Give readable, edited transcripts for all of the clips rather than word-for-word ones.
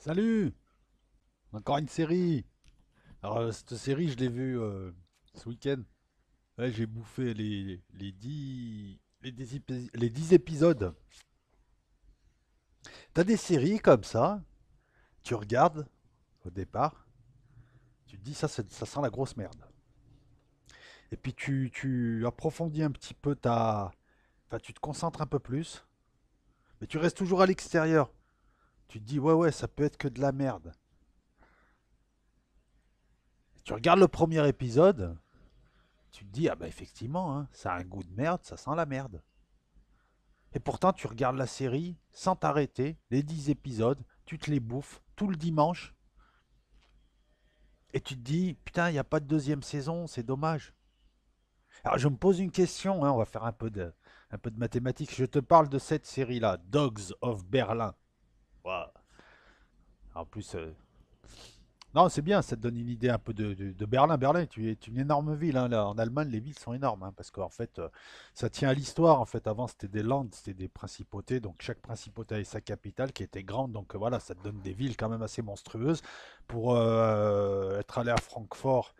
Salut! Encore une série! Alors, cette série, je l'ai vue ce week-end. Ouais, j'ai bouffé les 10 épisodes. T'as des séries comme ça, tu regardes au départ, tu te dis ça sent la grosse merde. Et puis tu approfondis un petit peu ta. Enfin, tu te concentres un peu plus, mais tu restes toujours à l'extérieur. Tu te dis, ouais, ouais, ça peut être que de la merde. Tu regardes le premier épisode, tu te dis, ah bah effectivement, hein, ça a un goût de merde, ça sent la merde. Et pourtant, tu regardes la série sans t'arrêter, les 10 épisodes, tu te les bouffes tout le dimanche, et tu te dis, putain, il n'y a pas de deuxième saison, c'est dommage. Alors je me pose une question, hein, on va faire un peu de mathématiques. Je te parle de cette série-là, Dogs of Berlin. Wow. En plus, non, c'est bien, ça te donne une idée un peu de Berlin. Berlin est une énorme ville, hein. Là, en Allemagne, les villes sont énormes, hein, parce qu'en fait, ça tient à l'histoire. En fait, avant, c'était des landes, c'était des principautés. Donc, chaque principauté avait sa capitale qui était grande. Donc, voilà, ça te donne des villes quand même assez monstrueuses. Pour être allé à Francfort,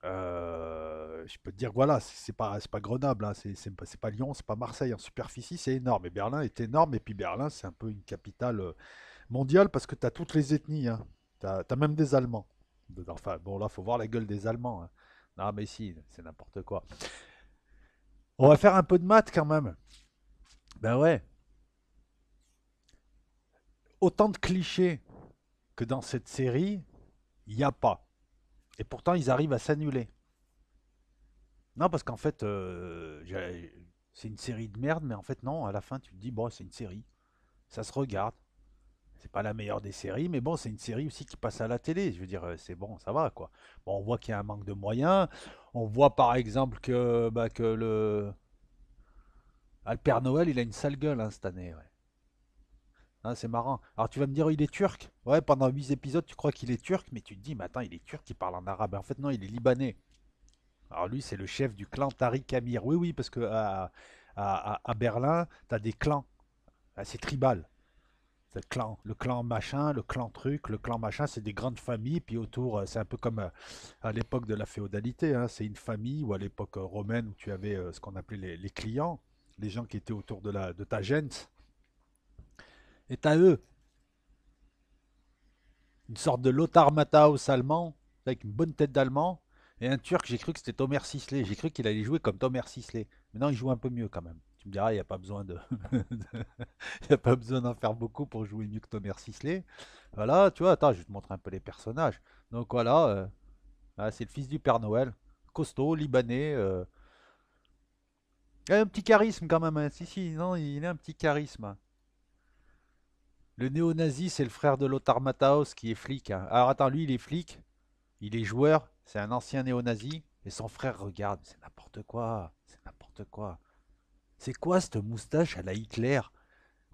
je peux te dire, voilà, c'est pas Grenoble, hein, c'est pas Lyon, c'est pas Marseille. En superficie, c'est énorme. Et Berlin est énorme. Et puis, Berlin, c'est un peu une capitale mondiale parce que tu as toutes les ethnies, hein. T'as même des Allemands dedans. Enfin, bon, là, faut voir la gueule des Allemands, hein. Non, mais si, c'est n'importe quoi. On va faire un peu de maths quand même. Ben ouais, autant de clichés que dans cette série, il n'y a pas. Et pourtant, ils arrivent à s'annuler. Non, parce qu'en fait, c'est une série de merde, mais en fait, non, à la fin, tu te dis, bon, c'est une série. Ça se regarde. C'est pas la meilleure des séries, mais bon, c'est une série aussi qui passe à la télé. Je veux dire, c'est bon, ça va quoi. Bon, on voit qu'il y a un manque de moyens. On voit par exemple que le Père Noël, il a une sale gueule hein, cette année. Ouais. Hein, c'est marrant. Alors tu vas me dire, il est turc. Ouais, pendant 8 épisodes, tu crois qu'il est turc, mais tu te dis, mais attends, il est turc, il parle en arabe. En fait, non, il est libanais. Alors lui, c'est le chef du clan Tariq Amir. Oui, oui, parce que à Berlin, tu as des clans. Ah, c'est tribal. C'est le clan machin, le clan truc, le clan machin, c'est des grandes familles. Puis autour, c'est un peu comme à l'époque de la féodalité, hein, c'est une famille, ou à l'époque romaine où tu avais ce qu'on appelait les clients, les gens qui étaient autour de ta gente. Et t'as eux, une sorte de Lothar Matthaus allemand, avec une bonne tête d'allemand, et un turc, j'ai cru que c'était Tomer Sisley. J'ai cru qu'il allait jouer comme Tomer Sisley. Mais non, il joue un peu mieux quand même. Tu me diras, il n'y a pas besoin de. Il n'y a pas besoin d'en faire beaucoup pour jouer mieux que Tomer Sisley. Voilà, tu vois, attends, je vais te montrer un peu les personnages. Donc voilà, c'est le fils du Père Noël. Costaud, libanais. Il a un petit charisme quand même, hein. Si, si, non, il a un petit charisme. Le néo-nazi, c'est le frère de Lothar Matthaus qui est flic, hein. Alors attends, lui, il est flic, il est joueur, c'est un ancien néo-nazi. Et son frère, regarde, c'est n'importe quoi. C'est n'importe quoi. C'est quoi cette moustache à la Hitler?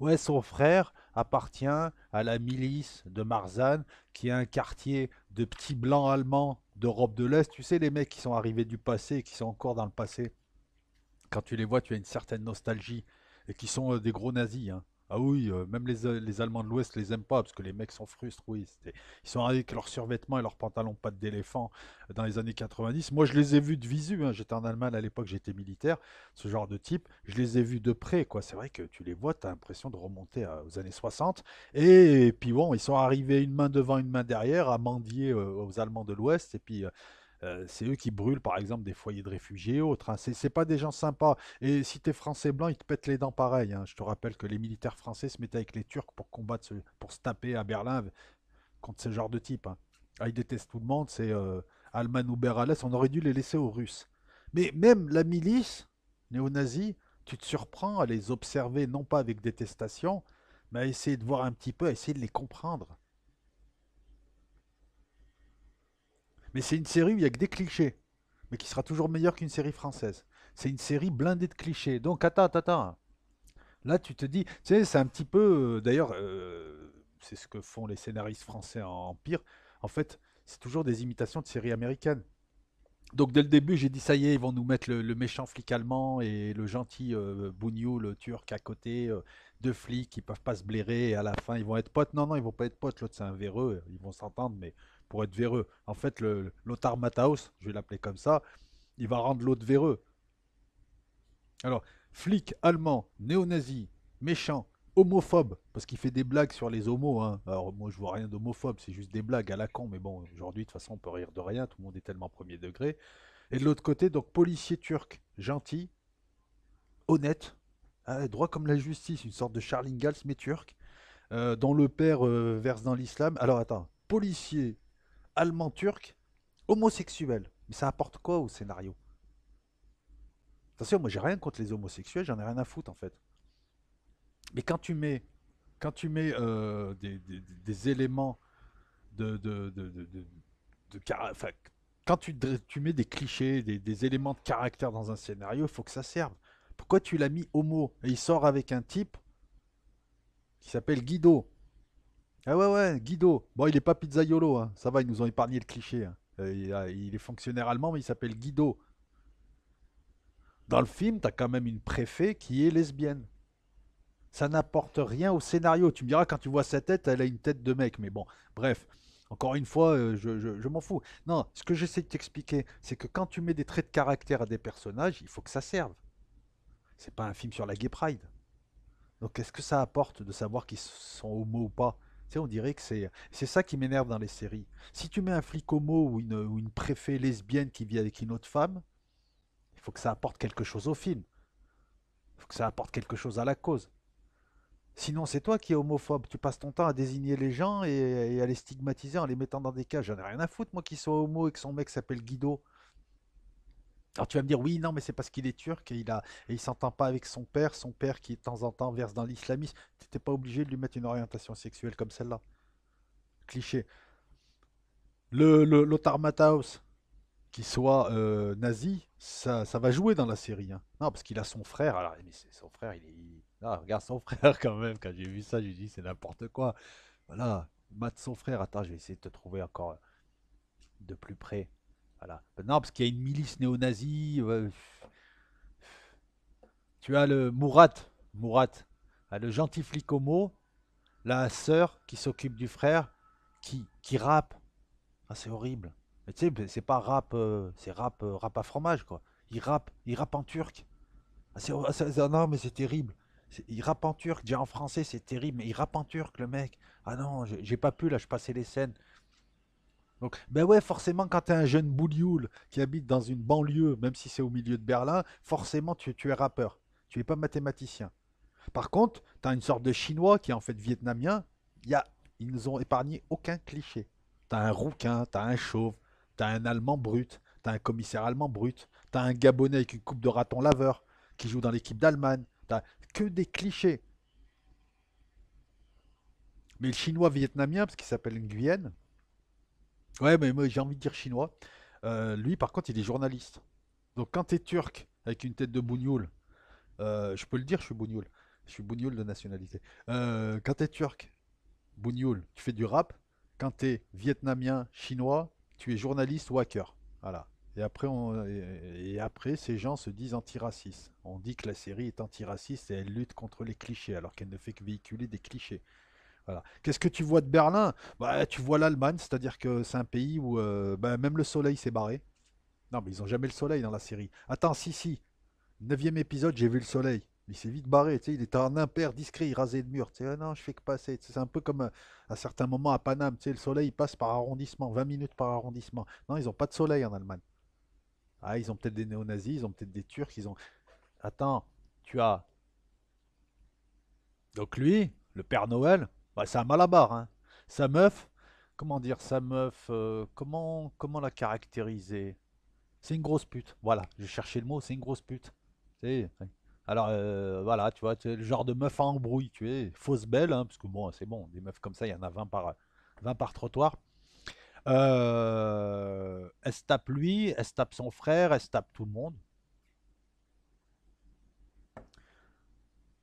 Ouais, son frère appartient à la milice de Marzahn, qui est un quartier de petits blancs allemands d'Europe de l'Est. Tu sais, les mecs qui sont arrivés du passé et qui sont encore dans le passé. Quand tu les vois, tu as une certaine nostalgie. Et qui sont des gros nazis, hein. Ah oui, même les Allemands de l'Ouest les aiment pas parce que les mecs sont frustres. Oui, ils sont arrivés avec leurs survêtements et leurs pantalons pattes d'éléphant dans les années 90. Moi, je les ai vus de visu, hein. J'étais en Allemagne à l'époque, j'étais militaire. Ce genre de type, je les ai vus de près, quoi. C'est vrai que tu les vois, tu as l'impression de remonter aux années 60. Et puis bon, ils sont arrivés une main devant, une main derrière à mendier aux Allemands de l'Ouest. Et puis c'est eux qui brûlent, par exemple, des foyers de réfugiés et autres, hein. C'est pas des gens sympas. Et si t'es français blanc, ils te pètent les dents pareil, hein. Je te rappelle que les militaires français se mettaient avec les Turcs pour combattre, pour se taper à Berlin contre ce genre de type, hein. Ah, ils détestent tout le monde, c'est Alman ou Berales, on aurait dû les laisser aux Russes. Mais même la milice néo-nazie, tu te surprends à les observer, non pas avec détestation, mais à essayer de voir un petit peu, à essayer de les comprendre. Mais c'est une série où il y a que des clichés, mais qui sera toujours meilleure qu'une série française. C'est une série blindée de clichés. Donc attends, attends, attends. Là, tu te dis, tu sais, c'est un petit peu, d'ailleurs, c'est ce que font les scénaristes français en pire. En fait, c'est toujours des imitations de séries américaines. Donc dès le début, j'ai dit ça y est, ils vont nous mettre le méchant flic allemand et le gentil Bougnou, le turc à côté. deux flics qui peuvent pas se blairer et à la fin ils vont être potes. Non, non, ils vont pas être potes. L'autre c'est un véreux, ils vont s'entendre, mais pour être véreux. En fait, le Lothar Matthaus, je vais l'appeler comme ça, il va rendre l'autre véreux. Alors, flic allemand, néo-nazi, méchant, homophobe, parce qu'il fait des blagues sur les homos. Hein. Alors, moi, je vois rien d'homophobe, c'est juste des blagues à la con, mais bon, aujourd'hui, de toute façon, on peut rire de rien, tout le monde est tellement premier degré. Et de l'autre côté, donc, policier turc, gentil, honnête, droit comme la justice, une sorte de Charles Ingalls, mais turc, dont le père verse dans l'islam. Alors, attends, policier allemand-turc, homosexuel. Mais ça apporte quoi au scénario? Attention, moi, j'ai rien contre les homosexuels, j'en ai rien à foutre, en fait. Mais quand tu mets des éléments enfin, quand tu mets des clichés, des éléments de caractère dans un scénario, il faut que ça serve. Pourquoi tu l'as mis homo et il sort avec un type qui s'appelle Guido? Ah ouais, ouais, Guido. Bon, il est pas pizzaiolo, hein. Ça va, ils nous ont épargné le cliché. Hein. Il est fonctionnaire allemand, mais il s'appelle Guido. Dans le film, t'as quand même une préfet qui est lesbienne. Ça n'apporte rien au scénario. Tu me diras, quand tu vois sa tête, elle a une tête de mec. Mais bon, bref. Encore une fois, je m'en fous. Non, ce que j'essaie de t'expliquer, c'est que quand tu mets des traits de caractère à des personnages, il faut que ça serve. C'est pas un film sur la gay pride. Donc, qu'est-ce que ça apporte de savoir qu'ils sont homo ou pas? Tu sais, on dirait que c'est ça qui m'énerve dans les séries. Si tu mets un flic homo ou une préfet lesbienne qui vit avec une autre femme, il faut que ça apporte quelque chose au film. Il faut que ça apporte quelque chose à la cause. Sinon, c'est toi qui es homophobe. Tu passes ton temps à désigner les gens et à les stigmatiser en les mettant dans des cages. J'en ai rien à foutre, moi, qu'il soit homo et que son mec s'appelle Guido. Alors tu vas me dire, oui, non, mais c'est parce qu'il est turc et il s'entend pas avec son père qui de temps en temps verse dans l'islamisme. T'étais pas obligé de lui mettre une orientation sexuelle comme celle-là. Cliché. Le Lothar Matthaus, qui soit nazi, ça va jouer dans la série. Hein. Non, parce qu'il a son frère. Alors, mais c'est son frère, Ah, regarde son frère quand même. Quand j'ai vu ça, j'ai dit, c'est n'importe quoi. Voilà, Matt son frère. Attends, je vais essayer de te trouver encore de plus près. Voilà. Non, parce qu'il y a une milice néo-nazie. Tu as le Mourat. Mourat. Ah, le gentil flic homo. La sœur qui s'occupe du frère. Qui rappe. Ah, c'est horrible. Mais tu sais, c'est pas rap. C'est rap à fromage, quoi. Il rappe en turc. Ah, non, mais c'est terrible. Il rappe en turc. Déjà en français, c'est terrible. Mais il rappe en turc, le mec. Ah non, j'ai pas pu, là, je passais les scènes. Donc, ben ouais, forcément, quand tu es un jeune boulioul qui habite dans une banlieue, même si c'est au milieu de Berlin, forcément, tu es rappeur. Tu es pas mathématicien. Par contre, tu as une sorte de chinois qui est en fait vietnamien. Il y a, ils nous ont épargné aucun cliché. Tu as un rouquin, tu as un chauve, tu as un allemand brut, tu as un commissaire allemand brut, tu as un gabonais avec une coupe de raton laveur qui joue dans l'équipe d'Allemagne. T'as que des clichés. Mais le chinois vietnamien, parce qu'il s'appelle Nguyen, ouais, mais moi j'ai envie de dire chinois. Lui, par contre, il est journaliste. Donc, quand t'es turc avec une tête de bougnoul, je peux le dire, je suis bougnoul de nationalité. Quand t'es turc, bougnoul, tu fais du rap. Quand t'es vietnamien, chinois, tu es journaliste ou hacker. Voilà. Et après, ces gens se disent antiracistes. On dit que la série est antiraciste et elle lutte contre les clichés, alors qu'elle ne fait que véhiculer des clichés. Voilà. Qu'est-ce que tu vois de Berlin? Bah, tu vois l'Allemagne, c'est-à-dire que c'est un pays où bah, même le soleil s'est barré. Non, mais ils ont jamais le soleil dans la série. Attends, si, si. Neuvième épisode, j'ai vu le soleil. Il s'est vite barré, tu sais, il était en impair, discret, il rasait le mur. Tu sais, ah non, je fais que passer. Tu sais, c'est un peu comme à certains moments à Paname, tu sais, le soleil il passe par arrondissement, 20 minutes par arrondissement. Non, ils n'ont pas de soleil en Allemagne. Ah, ils ont peut-être des néo-nazis, ils ont peut-être des Turcs, ils ont. Attends, tu as. Donc lui, le Père Noël, bah, c'est un malabar, hein. Sa meuf, comment dire, sa meuf, comment la caractériser? C'est une grosse pute. Voilà, je cherchais le mot, c'est une grosse pute. Tu sais, alors voilà, tu vois, tu es le genre de meuf à embrouille, tu es fausse belle, hein, parce que bon, c'est bon, des meufs comme ça, il y en a 20 par trottoir. Elle se tape lui, elle se tape son frère, elle se tape tout le monde.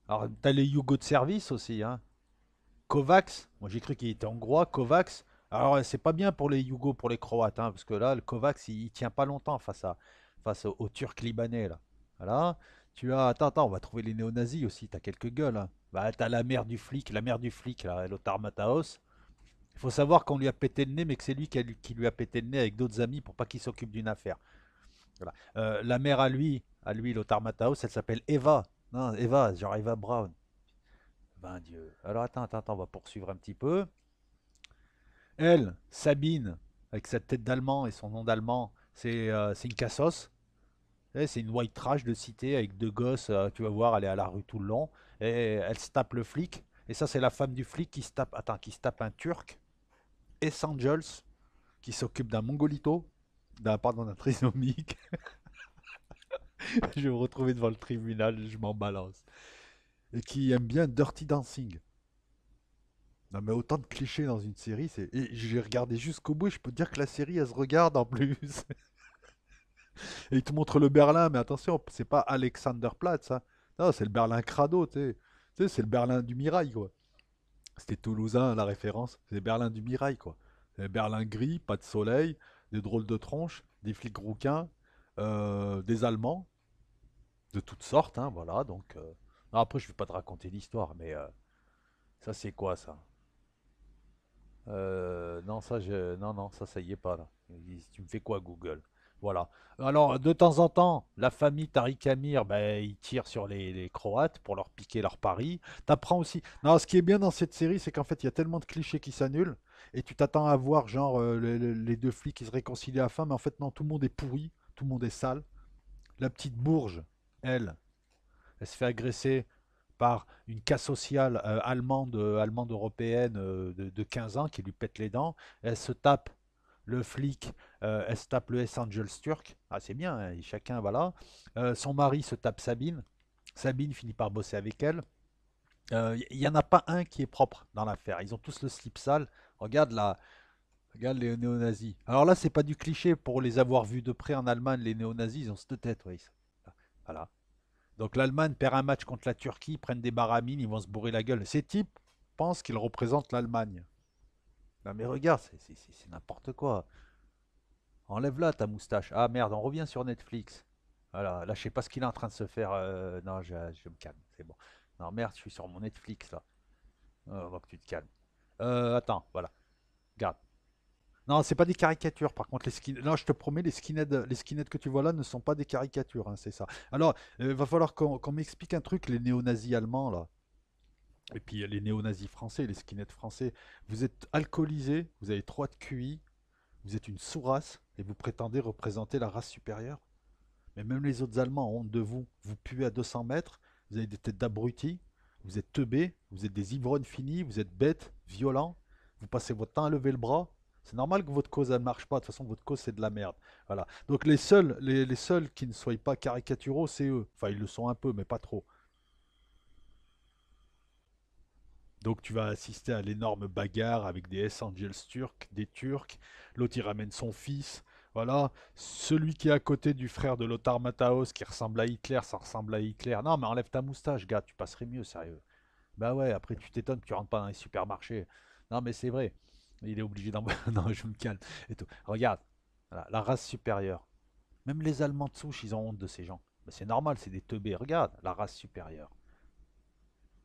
Alors, t'as les Yugo de service aussi, hein. Kovacs, moi j'ai cru qu'il était hongrois, Kovacs. Alors, c'est pas bien pour les Yougos, pour les Croates, hein, parce que là, le Kovacs, il tient pas longtemps face aux Turcs libanais, là. Voilà. Tu as. Attends, attends, on va trouver les néo-nazis aussi, t'as quelques gueules, hein. Bah, t'as la mère du flic, là, Lothar Matthaus. Il faut savoir qu'on lui a pété le nez, mais que c'est lui qui lui a pété le nez avec d'autres amis pour pas qu'il s'occupe d'une affaire. Voilà. La mère à lui, Lothar Matthaus, elle s'appelle Eva. Non, Eva, genre Eva Braun. Ben Dieu. Alors attends, on va poursuivre un petit peu. Elle, Sabine, avec sa tête d'allemand et son nom d'allemand, c'est une cassos. C'est une white trash de cité avec deux gosses, tu vas voir, elle est à la rue tout le long. Et elle se tape le flic. Et ça, c'est la femme du flic qui se tape un turc. Et Angels, qui s'occupe d'un mongolito, d'un trisomique. Je vais me retrouver devant le tribunal, je m'en balance. Et qui aime bien Dirty Dancing. Non mais autant de clichés dans une série, c'est... Et j'ai regardé jusqu'au bout, et je peux te dire que la série, elle se regarde en plus. Et il te montre le Berlin, mais attention, c'est pas Alexanderplatz, hein. Non, c'est le Berlin crado, tu sais. Tu sais, c'est le Berlin du Mirail, quoi. C'était toulousain, la référence. C'est Berlin du Mirail, quoi. C'est Berlin gris, pas de soleil, des drôles de tronches, des flics rouquins, des Allemands, de toutes sortes, hein, voilà. Donc, non, après, je vais pas te raconter l'histoire, mais ça, c'est quoi, ça? Non, non, ça y est pas là. Tu me fais quoi, Google? Voilà. Alors, de temps en temps, la famille Tariq Amir, ben, ils tirent sur les Croates pour leur piquer leur pari. T'apprends aussi. Non, ce qui est bien dans cette série, c'est qu'en fait, il y a tellement de clichés qui s'annulent. Et tu t'attends à voir, genre, les deux flics qui se réconcilient à la fin. Mais en fait, non, tout le monde est pourri. Tout le monde est sale. La petite Bourge, elle, elle se fait agresser par une casse sociale allemande européenne de 15 ans qui lui pète les dents. Elle se tape le flic, elle se tape le S-Angels turc. Ah, c'est bien, hein, chacun, voilà. Son mari se tape Sabine. Sabine finit par bosser avec elle. Il n'y en a pas un qui est propre dans l'affaire. Ils ont tous le slip sale. Regarde là, regarde les néo-nazis. Alors là, c'est pas du cliché pour les avoir vus de près en Allemagne, les néo-nazis, ils ont cette tête, oui. Voilà. Donc l'Allemagne perd un match contre la Turquie, ils prennent des baramines, ils vont se bourrer la gueule. Ces types pensent qu'ils représentent l'Allemagne. Non mais regarde, c'est n'importe quoi. Enlève-la ta moustache. Ah merde, on revient sur Netflix. Voilà, là je sais pas ce qu'il est en train de se faire. Non, je me calme, c'est bon. Non merde, je suis sur mon Netflix là. Va que tu te calmes. Attends, voilà. Garde. Non, c'est pas des caricatures. Par contre, les skinheads, non, je te promets, les skinheads que tu vois là ne sont pas des caricatures, hein, c'est ça. Alors, va falloir qu'on m'explique un truc, les néo-nazis allemands là. Et puis les néo-nazis français, les skinheads français, vous êtes alcoolisés, vous avez 3 de QI, vous êtes une sous-race et vous prétendez représenter la race supérieure. Mais même les autres Allemands ont honte de vous. Vous puez à 200 mètres, vous avez des têtes d'abrutis, vous êtes teubés, vous êtes des ivrognes finis, vous êtes bêtes, violents, vous passez votre temps à lever le bras. C'est normal que votre cause ne marche pas. De toute façon, votre cause, c'est de la merde. Voilà. Donc les seuls qui ne soient pas caricaturaux, c'est eux. Enfin, ils le sont un peu, mais pas trop. Donc tu vas assister à l'énorme bagarre avec des S-Angels turcs, des Turcs. L'autre il ramène son fils. Voilà. Celui qui est à côté du frère de Lothar Matthaus qui ressemble à Hitler, ça ressemble à Hitler. Non mais enlève ta moustache, gars, tu passerais mieux, sérieux. Bah ouais, après tu t'étonnes que tu rentres pas dans les supermarchés. Non mais c'est vrai. Il est obligé d'en... non, je me calme. Et tout. Regarde, voilà, la race supérieure. Même les Allemands de souche, ils ont honte de ces gens. Mais c'est normal, c'est des teubés. Regarde, la race supérieure.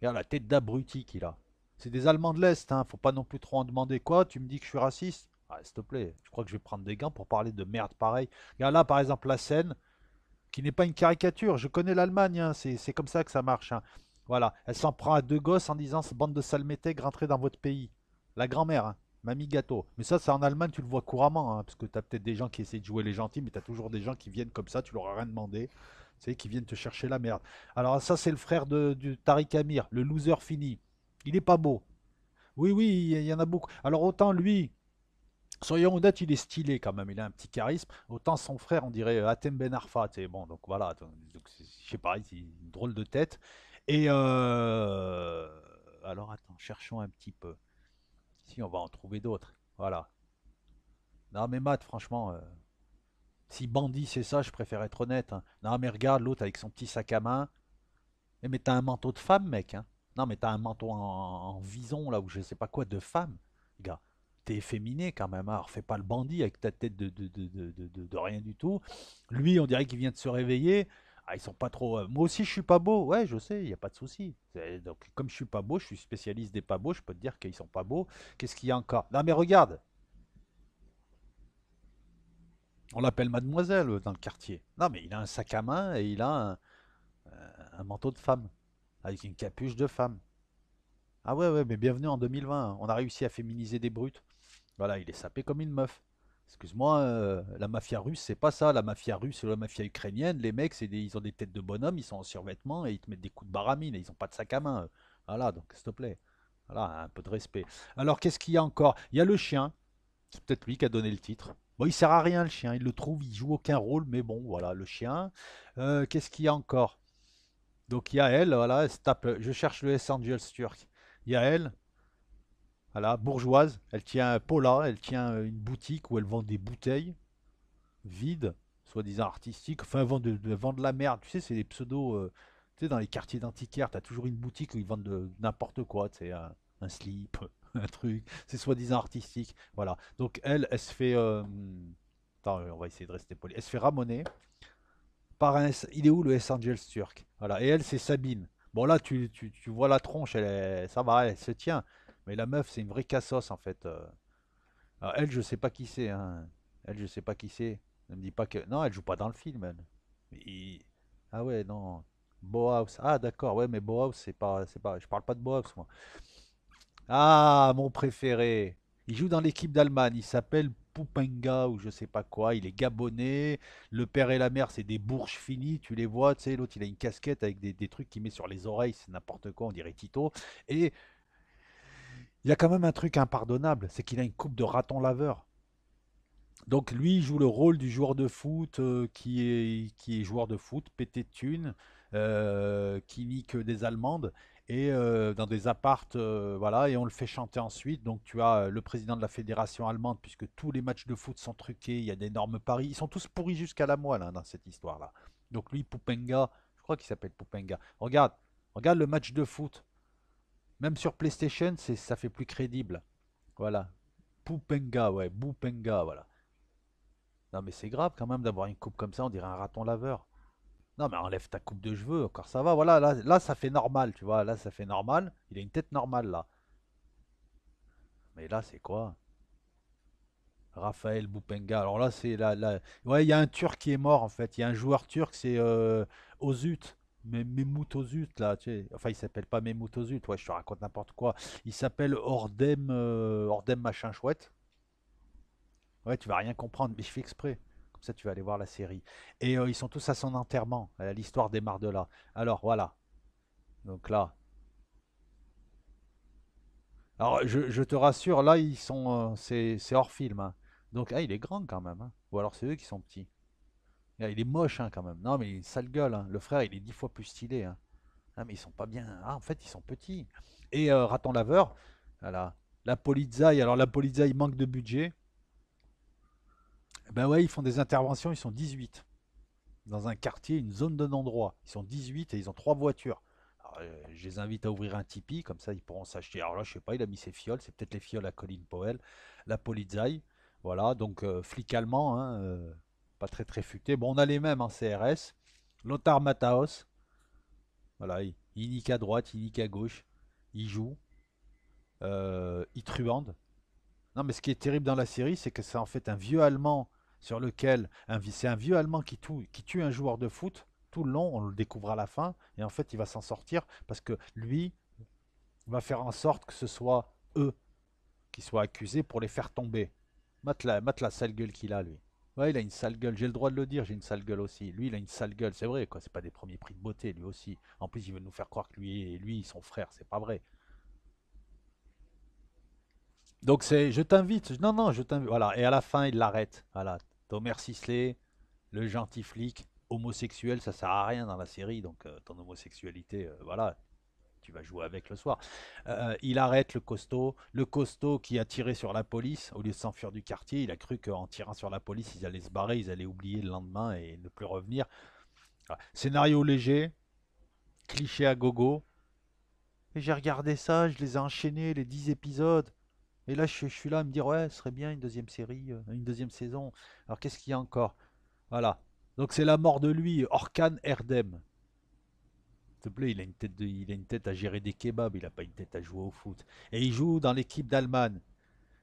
Regarde la tête d'abruti qu'il a. C'est des Allemands de l'Est, hein. Faut pas non plus trop en demander. Quoi? Tu me dis que je suis raciste? Ah, s'il te plaît, tu crois que je vais prendre des gants pour parler de merde pareil? Regarde là, par exemple, la scène, qui n'est pas une caricature. Je connais l'Allemagne, hein. C'est comme ça que ça marche, hein. Voilà, elle s'en prend à deux gosses en disant, bande de salmétèques, rentrez dans votre pays. La grand-mère, hein. Mamie gâteau. Mais ça, c'est en Allemagne, tu le vois couramment, hein, parce que tu as peut-être des gens qui essaient de jouer les gentils, mais tu as toujours des gens qui viennent comme ça, tu leur as rien demandé, tu sais, qui viennent te chercher la merde. Alors ça, c'est le frère du Tariq Amir, le loser fini. Il est pas beau. Oui, oui, il y en a beaucoup. Alors autant lui, soyons honnêtes, il est stylé quand même, il a un petit charisme. Autant son frère, on dirait Hatem Ben Arfa, tu sais, bon, donc voilà, donc, je sais pas, c'est une drôle de tête. Et alors attends, cherchons un petit peu. Si on va en trouver d'autres. Voilà. Non mais Matt, franchement, si bandit c'est ça, je préfère être honnête, hein. Non mais regarde l'autre avec son petit sac à main. Eh, mais t'as un manteau de femme, mec, hein. Non mais t'as un manteau en vison là, ou je sais pas quoi, de femme, gars. T'es efféminé quand même, hein. Alors fais pas le bandit avec ta tête de rien du tout. Lui, on dirait qu'il vient de se réveiller. Ah, ils sont pas trop. Moi aussi, je suis pas beau. Ouais, je sais, il y a pas de souci. Donc, comme je suis pas beau, je suis spécialiste des pas beaux. Je peux te dire qu'ils sont pas beaux. Qu'est-ce qu'il y a encore? Non, mais regarde, on l'appelle Mademoiselle dans le quartier. Non, mais il a un sac à main et il a un manteau de femme avec une capuche de femme. Ah ouais, ouais, mais bienvenue en 2020, hein. On a réussi à féminiser des brutes. Voilà, il est sapé comme une meuf. Excuse-moi, la mafia russe, c'est pas ça. La mafia russe ou la mafia ukrainienne, les mecs, ils ont des têtes de bonhomme, ils sont en survêtement et ils te mettent des coups de baramine et ils ont pas de sac à main. Voilà, donc s'il te plaît. Voilà, un peu de respect. Alors, qu'est-ce qu'il y a encore? Il y a le chien. C'est peut-être lui qui a donné le titre. Bon, il sert à rien le chien. Il le trouve, il joue aucun rôle, mais bon, voilà, le chien. Qu'est-ce qu'il y a encore? Donc il y a elle, voilà, elle se tape, je cherche le S Angels turc. Il y a elle, voilà, bourgeoise, elle tient Paula, elle tient une boutique où elle vend des bouteilles vides, soi-disant artistiques, enfin elle vend de la merde, tu sais, c'est des pseudos, tu sais, dans les quartiers d'antiquaires, t'as toujours une boutique où ils vendent de n'importe quoi, tu sais, un slip, un truc, c'est soi-disant artistique, voilà. Donc elle se fait, attends, on va essayer de rester poli, elle se fait ramoner par il est où le S Angels turc? Voilà, et elle c'est Sabine. Bon là tu vois la tronche, ça va, elle se tient. Mais la meuf c'est une vraie cassos en fait. Alors, elle je sais pas qui c'est, hein. Elle je sais pas qui c'est. Ne me dis pas que. Non, elle joue pas dans le film, elle. Mais ah ouais, non. Bauhaus. Ah d'accord, ouais, mais Bauhaus c'est pas. Je parle pas de Bauhaus moi. Ah, mon préféré. Il joue dans l'équipe d'Allemagne. Il s'appelle Pupenga ou je sais pas quoi. Il est gabonais. Le père et la mère, c'est des bourges finis. Tu les vois, tu sais. L'autre, il a une casquette avec des trucs qu'il met sur les oreilles. C'est n'importe quoi. On dirait Tito. Et il y a quand même un truc impardonnable. C'est qu'il a une coupe de raton laveur. Donc lui, il joue le rôle du joueur de foot qui est joueur de foot, pété de thunes, qui nique des Allemandes et dans des appartes, voilà, et on le fait chanter ensuite. Donc tu as le président de la fédération allemande, puisque tous les matchs de foot sont truqués, il y a d'énormes paris, ils sont tous pourris jusqu'à la moelle hein, dans cette histoire-là. Donc lui, Pupenga, je crois qu'il s'appelle Pupenga. Regarde, regarde le match de foot, même sur PlayStation, ça fait plus crédible. Voilà, Pupenga, ouais, Bupenga, voilà. Non, mais c'est grave quand même d'avoir une coupe comme ça, on dirait un raton laveur. Non, mais enlève ta coupe de cheveux, encore ça va. Voilà, là ça fait normal, tu vois. Là, ça fait normal. Il a une tête normale, là. Mais là, c'est quoi? Raphaël Boupenga. Alors là, c'est Ouais, il y a un Turc qui est mort, en fait. Il y a un joueur turc, c'est Ozut. Mais Mehmout Ozut, là, tu sais. Enfin, il s'appelle pas Mehmout Ozut, ouais, je te raconte n'importe quoi. Il s'appelle Ordem machin chouette. Ouais, tu vas rien comprendre, mais je fais exprès. Comme ça, tu vas aller voir la série. Et ils sont tous à son enterrement. L'histoire démarre de là. Alors, voilà. Donc là. Alors, je te rassure, là, ils sont. C'est hors film, hein. Donc, ah, il est grand quand même, hein. Ou alors, c'est eux qui sont petits. Ah, il est moche, hein, quand même. Non, mais il a une sale gueule, hein. Le frère, il est 10 fois plus stylé, hein. Ah, mais ils sont pas bien. Ah, en fait, ils sont petits. Et Raton Laveur, voilà. La Polizei, alors la Polizei, il manque de budget. Ben ouais, ils font des interventions, ils sont 18 dans un quartier, une zone de non-droit. Ils sont 18 et ils ont 3 voitures. Alors, je les invite à ouvrir un Tipeee, comme ça ils pourront s'acheter. Alors là, je sais pas, il a mis ses fioles, c'est peut-être les fioles à Colin Powell, la Polizei. Voilà, donc flic allemand, hein, pas très très futé. Bon, on a les mêmes en CRS. Lothar Matthaus, voilà, il nique à droite, il nique à gauche, il joue, il truande. Non, mais ce qui est terrible dans la série, c'est que c'est en fait un vieux Allemand sur lequel. C'est un vieux Allemand qui tue un joueur de foot. Tout le long, on le découvre à la fin. Et en fait, il va s'en sortir parce que lui va faire en sorte que ce soit eux qui soient accusés pour les faire tomber. Mate la sale gueule qu'il a, lui. Ouais, il a une sale gueule. J'ai le droit de le dire, j'ai une sale gueule aussi. Lui, il a une sale gueule, c'est vrai, quoi. C'est pas des premiers prix de beauté, lui aussi. En plus, il veut nous faire croire que lui, son frère, c'est pas vrai. Donc c'est, je t'invite, non, non, je t'invite, voilà, et à la fin, il l'arrête, voilà, Thomas Sisley, le gentil flic, homosexuel, ça sert à rien dans la série, donc ton homosexualité, voilà, tu vas jouer avec le soir. Il arrête le costaud qui a tiré sur la police, au lieu de s'enfuir du quartier, il a cru qu'en tirant sur la police, ils allaient se barrer, ils allaient oublier le lendemain et ne plus revenir. Voilà. Scénario léger, cliché à gogo, et j'ai regardé ça, je les ai enchaînés, les 10 épisodes. Et là, je suis là à me dire, ouais, ce serait bien une deuxième série, une deuxième saison. Alors, qu'est-ce qu'il y a encore? Voilà. Donc c'est la mort de lui, Orkan Erdem. S'il te plaît, il a une tête à gérer des kebabs, il a pas une tête à jouer au foot. Et il joue dans l'équipe d'Allemagne.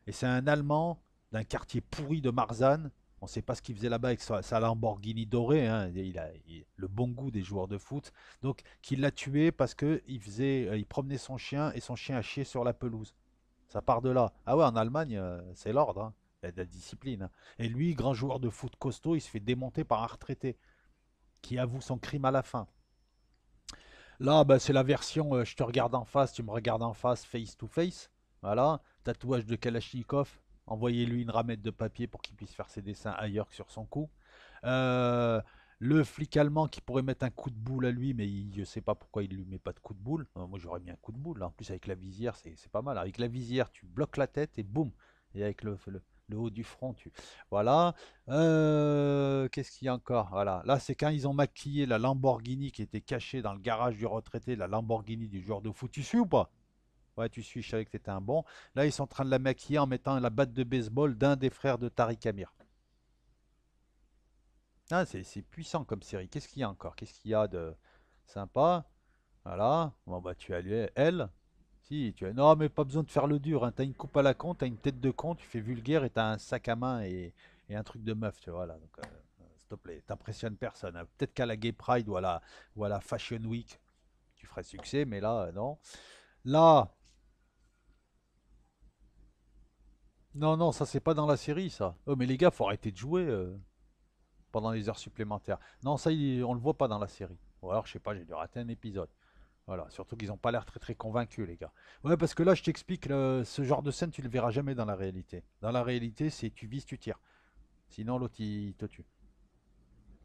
Et c'est un Allemand d'un quartier pourri de Marzahn. On ne sait pas ce qu'il faisait là-bas avec sa Lamborghini dorée. Hein. Il le bon goût des joueurs de foot. Donc, qu'il l'a tué parce qu'il promenait son chien et son chien a chié sur la pelouse. Ça part de là. Ah ouais, en Allemagne, c'est l'ordre. Hein. Il y a de la discipline. Hein. Et lui, grand joueur de foot costaud, il se fait démonter par un retraité qui avoue son crime à la fin. Là, bah, c'est la version je te regarde en face, tu me regardes en face, face to face. Voilà, tatouage de Kalachnikov. Envoyez-lui une ramette de papier pour qu'il puisse faire ses dessins ailleurs que sur son cou. Euh, le flic allemand qui pourrait mettre un coup de boule à lui, mais je ne sais pas pourquoi il lui met pas de coup de boule. Moi, j'aurais mis un coup de boule. Là. En plus, avec la visière, c'est pas mal. Avec la visière, tu bloques la tête et boum. Et avec le haut du front, tu. Voilà. Qu'est-ce qu'il y a encore? Voilà. Là, c'est quand ils ont maquillé la Lamborghini qui était cachée dans le garage du retraité, la Lamborghini du joueur de foot. Tu suis ou pas? Ouais, tu suis, je savais que t'étais un bon. Là, ils sont en train de la maquiller en mettant la batte de baseball d'un des frères de Tariq Amir. Ah, c'est puissant comme série. Qu'est-ce qu'il y a encore? Qu'est-ce qu'il y a de sympa? Voilà. Bon, bah, tu as elle. Si, tu as. Non, mais pas besoin de faire le dur. Hein. T'as une coupe à la con, t'as une tête de con, tu fais vulgaire et t'as un sac à main et un truc de meuf, tu vois. Là. Donc, s'il te plaît, t'impressionnes personne. Hein. Peut-être qu'à la Gay Pride ou à la Fashion Week, tu ferais succès, mais là, non. Là, non, non, ça c'est pas dans la série, ça. Oh, mais les gars, faut arrêter de jouer pendant les heures supplémentaires. Non, ça, on le voit pas dans la série. Ou alors, je sais pas, j'ai dû rater un épisode. Voilà, surtout qu'ils n'ont pas l'air très très convaincus, les gars. Ouais, parce que là, je t'explique, ce genre de scène, tu le verras jamais dans la réalité. Dans la réalité, c'est tu vises, tu tires. Sinon, l'autre, il te tue.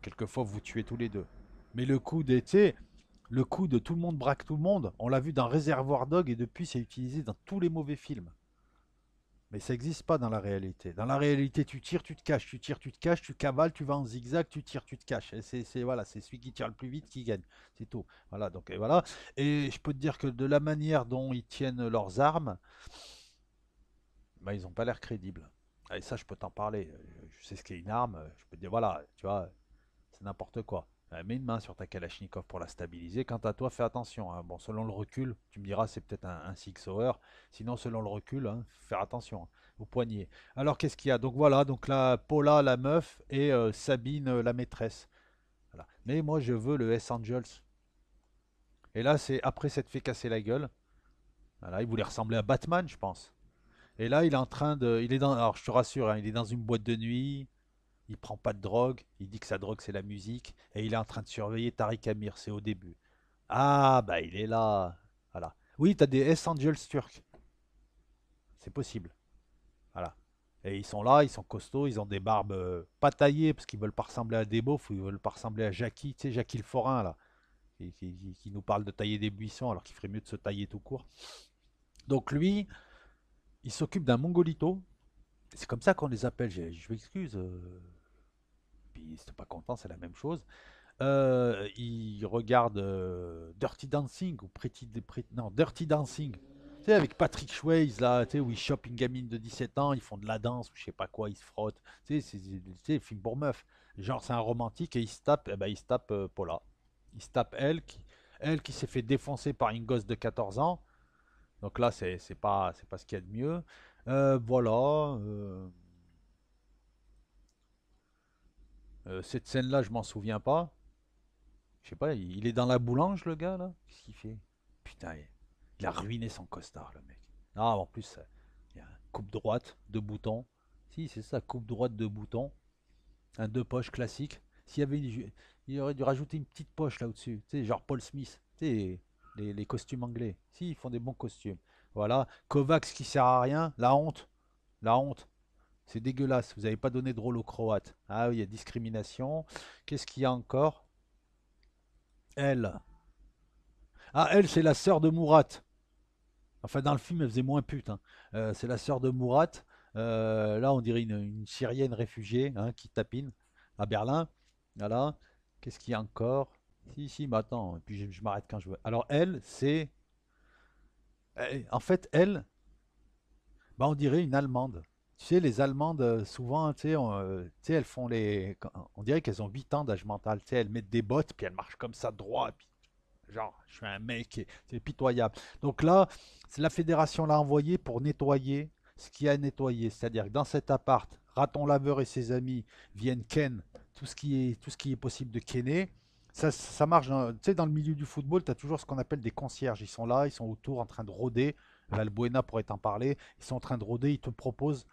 Quelquefois, vous tuez tous les deux. Mais le coup des, tu sais, le coup de tout le monde braque tout le monde, on l'a vu dans Réservoir Dog et depuis, c'est utilisé dans tous les mauvais films. Mais ça n'existe pas dans la réalité. Dans la réalité, tu tires, tu te caches, tu tires, tu te caches, tu cavales, tu vas en zigzag, tu tires, tu te caches. Et voilà, c'est celui qui tire le plus vite qui gagne. C'est tout. Voilà, donc et voilà. Et je peux te dire que de la manière dont ils tiennent leurs armes, bah, ils n'ont pas l'air crédibles. Et ça, je peux t'en parler. Je sais ce qu'est une arme. Je peux te dire, voilà, tu vois, c'est n'importe quoi. Mets une main sur ta Kalachnikov pour la stabiliser. Quant à toi, fais attention. Hein. Bon, selon le recul, tu me diras c'est peut-être un Six Hour. Sinon, selon le recul, hein, faire attention hein, au poignet. Alors, qu'est-ce qu'il y a? Donc voilà, donc là, Paula, la meuf, et Sabine, la maîtresse. Voilà. Mais moi, je veux le S. Angels. Et là, c'est après s'être fait casser la gueule. Voilà, il voulait ressembler à Batman, je pense. Et là, il est en train de. Il est dans. Alors, je te rassure, hein, il est dans une boîte de nuit. Il prend pas de drogue, il dit que sa drogue c'est la musique, et il est en train de surveiller Tariq Amir, c'est au début. Ah bah il est là. Voilà. Oui, t'as des S Angels turcs, c'est possible. Voilà. Et ils sont là, ils sont costauds, ils ont des barbes pas taillées parce qu'ils veulent pas ressembler à des beaufs, ou ils veulent pas ressembler à Jackie, tu sais, Jackie le forain là, qui nous parle de tailler des buissons alors qu'il ferait mieux de se tailler tout court. Donc lui, il s'occupe d'un mongolito. C'est comme ça qu'on les appelle, je m'excuse. Puis si t'es pas content, c'est la même chose. Il regarde Dirty Dancing ou non, Dirty Dancing. Tu sais, avec Patrick Swayze, là, tu sais, où il chope une gamine de 17 ans, ils font de la danse ou je sais pas quoi, ils se frottent. Tu sais, film pour meuf. Genre, c'est un romantique et il se tape, eh ben, il se tape Paula. Il se tape elle qui s'est fait défoncer par une gosse de 14 ans. Donc là, c'est pas ce qu'il y a de mieux. Voilà. Cette scène-là, je m'en souviens pas. Je sais pas, il est dans la boulange, le gars, là? Qu'est-ce qu'il fait? Putain, il a ruiné son costard, le mec. Ah, en plus, il y a coupe droite, deux boutons. Si, c'est ça, coupe droite, deux boutons. Un deux poches classique. S'il y avait il aurait dû rajouter une petite poche là au-dessus. Tu sais, genre Paul Smith. Tu sais, les costumes anglais. Si, ils font des bons costumes. Voilà. Kovacs qui sert à rien. La honte. La honte. C'est dégueulasse. Vous n'avez pas donné de rôle aux Croates. Ah oui, il y a discrimination. Qu'est-ce qu'il y a encore? Elle. Ah, elle, c'est la sœur de Mourat. Enfin, dans le film, elle faisait moins pute. Hein. C'est la sœur de Mourat. Là, on dirait une Syrienne réfugiée hein, qui tapine à Berlin. Voilà. Qu'est-ce qu'il y a encore? Si, si, mais attends. Et puis, je m'arrête quand je veux. Alors, elle, c'est. En fait, elle, bah, on dirait une Allemande. Tu sais, les Allemandes, souvent, tu sais, elles font les. On dirait qu'elles ont 8 ans d'âge mental. Tu sais, elles mettent des bottes, puis elles marchent comme ça droit. Puis, genre, je suis un mec, c'est pitoyable. Donc là, c'est la fédération l'a envoyé pour nettoyer ce qu'il y a à nettoyer. C'est-à-dire que dans cet appart, Raton Laveur et ses amis viennent ken tout ce qui est possible de kenner. Ça marche, tu sais, dans le milieu du football, tu as toujours ce qu'on appelle des concierges. Ils sont là, ils sont autour en train de rôder. Valbuena pourrait t'en parler. Ils sont en train de rôder, ils te proposent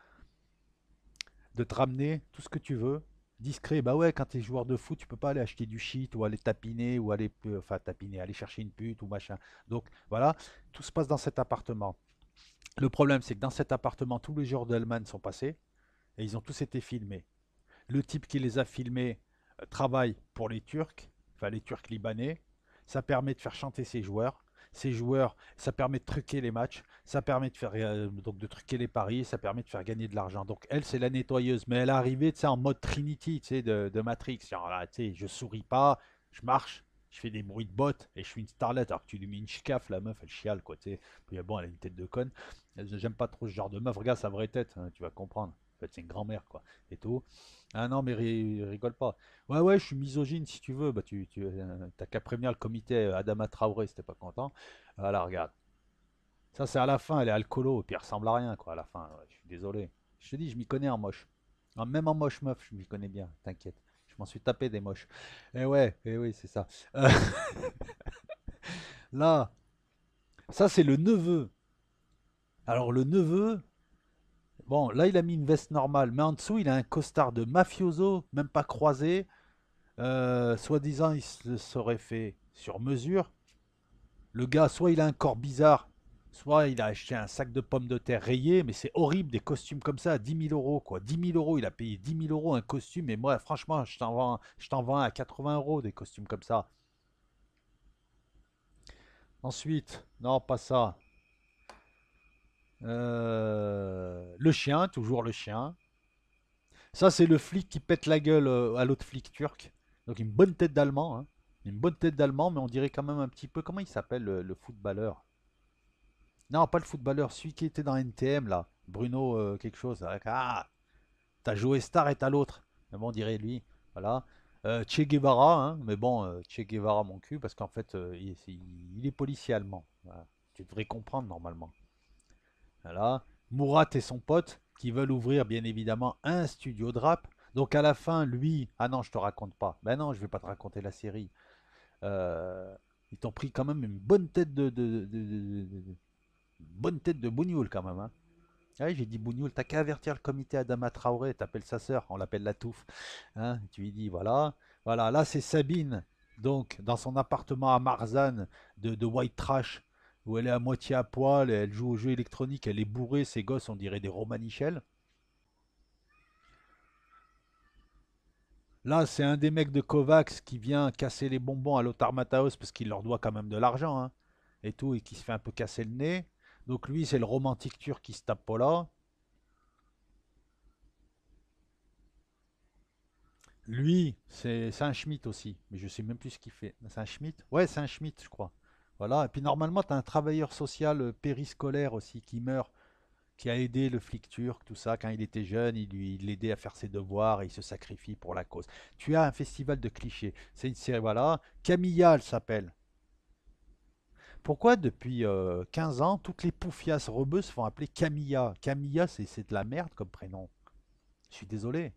de te ramener tout ce que tu veux. Discret, bah ouais, quand t'es joueur de foot, tu peux pas aller acheter du shit ou aller tapiner ou aller, enfin tapiner, aller chercher une pute ou machin. Donc voilà, tout se passe dans cet appartement. Le problème, c'est que dans cet appartement, tous les joueurs de Hellman sont passés et ils ont tous été filmés. Le type qui les a filmés travaille pour les Turcs, enfin les Turcs libanais. Ça permet de faire chanter ses joueurs. Ces joueurs, ça permet de truquer les matchs, ça permet de faire donc de truquer les paris, ça permet de faire gagner de l'argent. Donc elle, c'est la nettoyeuse, mais elle est arrivée, tu sais, en mode Trinity, tu sais, de Matrix. Genre là, tu sais, je souris pas, je marche, je fais des bruits de bottes et je suis une starlet. Alors que tu lui mets une chicaf, la meuf, elle chiale, quoi, tu sais. Puis bon, elle a une tête de conne. J'aime pas trop ce genre de meuf. Regarde sa vraie tête, hein, tu vas comprendre. En fait, c'est une grand-mère, quoi, et tout. Ah non, mais rigole pas. Ouais, ouais, je suis misogyne si tu veux. Bah, t'as qu'à prévenir le comité Adama Traoré si t'es pas content. Voilà, regarde. Ça, c'est à la fin, elle est alcoolo, puis elle ressemble à rien, quoi, à la fin. Ouais, je suis désolé. Je te dis, je m'y connais en moche. Même en moche meuf, je m'y connais bien, t'inquiète. Je m'en suis tapé des moches. Et ouais, et oui, c'est ça. Euh, là, ça, c'est le neveu. Alors, le neveu, bon, là, il a mis une veste normale, mais en dessous, il a un costard de mafioso, même pas croisé. Soi-disant, il se serait fait sur mesure. Le gars, soit il a un corps bizarre, soit il a acheté un sac de pommes de terre rayé, mais c'est horrible, des costumes comme ça à 10 000 euros, quoi. 10 000 euros, il a payé 10 000 euros un costume, et moi, franchement, je t'en vends à 80 euros des costumes comme ça. Ensuite, non, pas ça. Le chien, toujours le chien. Ça, c'est le flic qui pète la gueule à l'autre flic turc. Donc, une bonne tête d'allemand, hein. Une bonne tête d'allemand, mais on dirait quand même un petit peu. Comment il s'appelle le footballeur? Non, pas le footballeur, celui qui était dans NTM là. Bruno quelque chose. Ah, t'as joué Star et t'as l'autre. Mais bon, on dirait lui. Voilà. Che Guevara, hein, mais bon, Che Guevara mon cul, parce qu'en fait, il est policier allemand. Voilà. Tu devrais comprendre normalement. Voilà. Murat et son pote qui veulent ouvrir bien évidemment un studio de rap. Donc à la fin, lui, ah non, je te raconte pas. Ben non, je vais pas te raconter la série. Euh, Ils t'ont pris quand même une bonne tête bonne tête de bougnoul quand même, hein. Ah oui, j'ai dit bougnoul, t'as qu'à avertir le comité Adama Traoré, t'appelles sa sœur, on l'appelle la touffe. Hein, tu lui dis, voilà, voilà, là c'est Sabine, donc dans son appartement à Marzane de White Trash, où elle est à moitié à poil, elle joue aux jeux électroniques, elle est bourrée, ses gosses on dirait des Romanichels. Là c'est un des mecs de Kovacs qui vient casser les bonbons à Lothar Matthaus parce qu'il leur doit quand même de l'argent, hein, et tout, et qui se fait un peu casser le nez. Donc lui c'est le romantique turc qui se tape pas là. Lui, c'est un Schmitt aussi, mais je sais même plus ce qu'il fait. C'est un Schmitt? Ouais, c'est un Schmitt, je crois. Voilà, et puis normalement, tu as un travailleur social périscolaire aussi qui meurt, qui a aidé le flic turc, tout ça, quand il était jeune, il l'aidait à faire ses devoirs et il se sacrifie pour la cause. Tu as un festival de clichés. C'est une série, voilà. Camilla, elle s'appelle. Pourquoi depuis 15 ans, toutes les poufias rebeux se font appeler Camilla? Camilla, c'est de la merde comme prénom. Je suis désolé.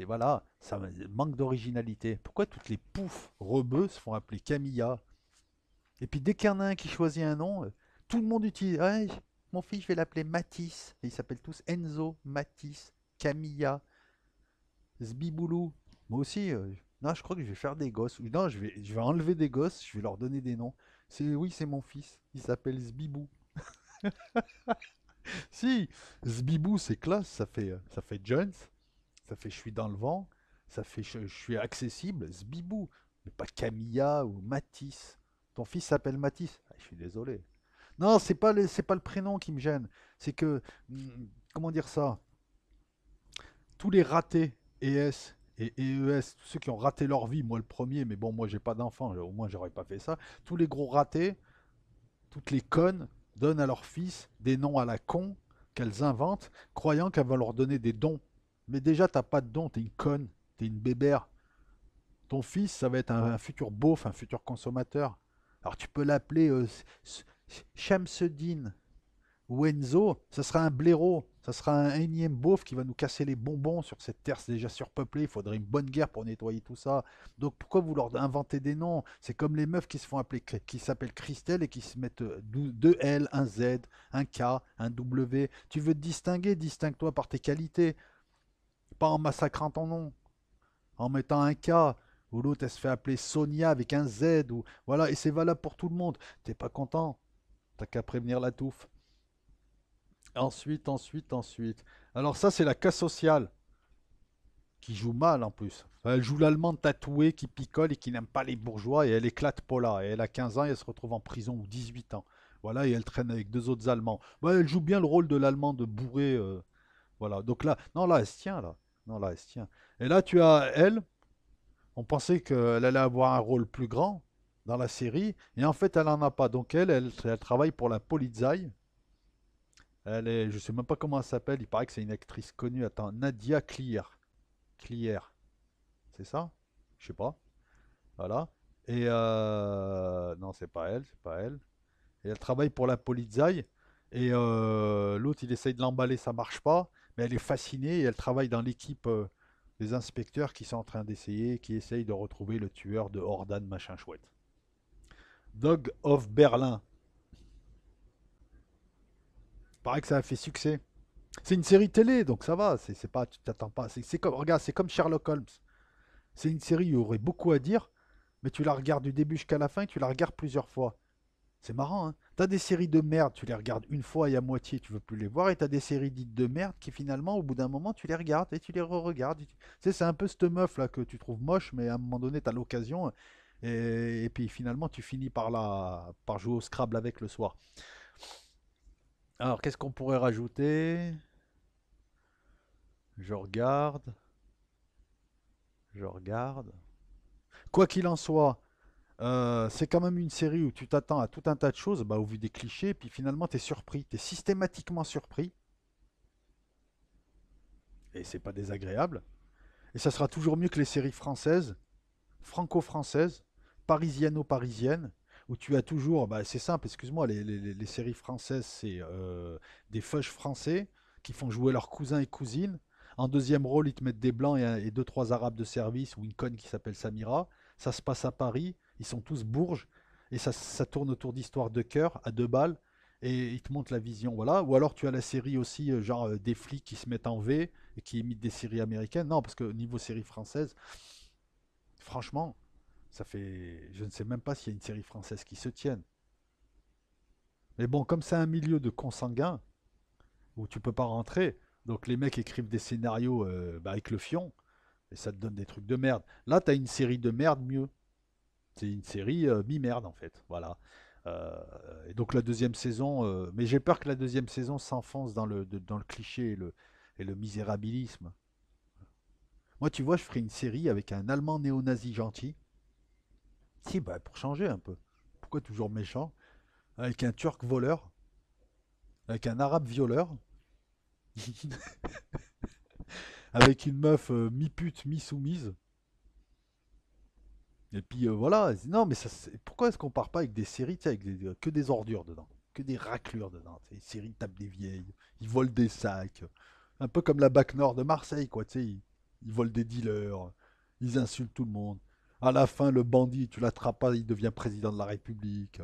Voilà, ça manque d'originalité. Pourquoi toutes les poufs rebeux se font appeler Camilla? Et puis dès qu'il y en a un qui choisit un nom, tout le monde utilise. Ouais, mon fils, je vais l'appeler Matisse. Et ils s'appellent tous Enzo, Matisse, Camilla, Zbiboulou. Moi aussi, non, je crois que je vais faire des gosses. Non, je vais enlever des gosses, je vais leur donner des noms. Oui, c'est mon fils. Il s'appelle Zbibou. Si, Zbibou, c'est classe. Ça fait Jones. Ça fait je suis dans le vent. Ça fait je suis accessible. Zbibou. Mais pas Camilla ou Matisse. Ton fils s'appelle Matisse. Ah, je suis désolé. Non, c'est pas le prénom qui me gêne. C'est que, comment dire ça? Tous les ratés, ES et EES, tous ceux qui ont raté leur vie, moi le premier, mais bon, moi j'ai pas d'enfant, au moins j'aurais pas fait ça. Tous les gros ratés, toutes les connes donnent à leur fils des noms à la con, qu'elles inventent, croyant qu'elles vont leur donner des dons. Mais déjà, t'as pas de dons, t'es une conne, t'es une bébère. Ton fils, ça va être un futur beauf, un futur consommateur. Alors tu peux l'appeler Shamsuddin ou Enzo, ça sera un blaireau, ça sera un énième beauf qui va nous casser les bonbons sur cette terre c'est déjà surpeuplée, il faudrait une bonne guerre pour nettoyer tout ça. Donc pourquoi vous leur inventez des noms? C'est comme les meufs qui se font appeler, qui s'appellent Christelle et qui se mettent deux L, un Z, un K, un W. Tu veux te distinguer, distingue-toi par tes qualités, pas en massacrant ton nom, en mettant un K, ou l'autre elle se fait appeler Sonia avec un Z, ou voilà, et c'est valable pour tout le monde. T'es pas content, t'as qu'à prévenir la touffe. Ensuite. Alors ça, c'est la casse sociale, qui joue mal en plus. Elle joue l'allemande tatouée qui picole et qui n'aime pas les bourgeois et elle éclate Paula. Et elle a 15 ans et elle se retrouve en prison ou 18 ans. Voilà, et elle traîne avec deux autres Allemands. Ouais, elle joue bien le rôle de l'Allemande bourré. Voilà, donc là, non, là, elle se tient, là. Non, là, elle se tient. Et là, tu as elle. On pensait qu'elle allait avoir un rôle plus grand dans la série. Et en fait, elle n'en a pas. Donc elle travaille pour la Polizei. Elle est, je sais même pas comment elle s'appelle. Il paraît que c'est une actrice connue. Attends, Nadia Clear. Clear, c'est ça? Je sais pas. Voilà. Et non, c'est pas elle. Et elle travaille pour la Polizei. Et l'autre, il essaye de l'emballer, ça marche pas. Mais elle est fascinée et elle travaille dans l'équipe des inspecteurs qui sont en train d'essayer, qui essayent de retrouver le tueur de Hordan, machin chouette. Dog of Berlin. Paraît que ça a fait succès. C'est une série télé, donc ça va. C'est pas, tu t'attends pas. C'est comme, regarde, c'est comme Sherlock Holmes. C'est une série où il y aurait beaucoup à dire, mais tu la regardes du début jusqu'à la fin et tu la regardes plusieurs fois. C'est marrant, hein. T'as des séries de merde, tu les regardes une fois et à moitié, tu veux plus les voir, et t'as des séries dites de merde qui finalement, au bout d'un moment, tu les regardes et tu les re-regardes. Tu sais, c'est un peu cette meuf là que tu trouves moche, mais à un moment donné, t'as l'occasion, et puis finalement, tu finis par jouer au Scrabble avec le soir. Alors, qu'est-ce qu'on pourrait rajouter? Je regarde, je regarde. Quoi qu'il en soit, c'est quand même une série où tu t'attends à tout un tas de choses, bah, au vu des clichés, puis finalement tu es surpris, tu es systématiquement surpris, et c'est pas désagréable. Et ça sera toujours mieux que les séries françaises, franco-françaises, parisiano-parisiennes, où tu as toujours, bah, c'est simple, excuse-moi, les séries françaises, c'est des feuches français qui font jouer leurs cousins et cousines. En deuxième rôle, ils te mettent des blancs et deux, trois arabes de service, ou une conne qui s'appelle Samira. Ça se passe à Paris, ils sont tous bourges, et ça tourne autour d'histoires de cœur à deux balles, et ils te montrent la vision, voilà. Ou alors tu as la série aussi, genre des flics qui se mettent en V et qui imitent des séries américaines. Non, parce que niveau série française, franchement, ça fait. Je ne sais même pas s'il y a une série française qui se tienne. Mais bon, comme c'est un milieu de consanguins où tu peux pas rentrer, donc les mecs écrivent des scénarios bah, avec le fion et ça te donne des trucs de merde. Là, t'as une série de merde mieux. C'est une série mi-merde en fait. Voilà. Euh, et donc la deuxième saison, mais j'ai peur que la deuxième saison s'enfonce dans le cliché et le misérabilisme. Moi, tu vois, je ferais une série avec un Allemand néo-nazi gentil. Si, bah, pour changer un peu. Pourquoi toujours méchant? Avec un Turc voleur, avec un Arabe violeur, avec une meuf mi-pute, mi-soumise. Et puis voilà, non mais pourquoi est-ce qu'on part pas avec des séries tu sais, avec que des ordures dedans, que des raclures dedans, tu sais, les séries tapent des vieilles, ils volent des sacs, un peu comme la Bac Nord de Marseille quoi, tu sais, ils volent des dealers, ils insultent tout le monde. À la fin, le bandit, tu l'attrapes pas, il devient président de la République.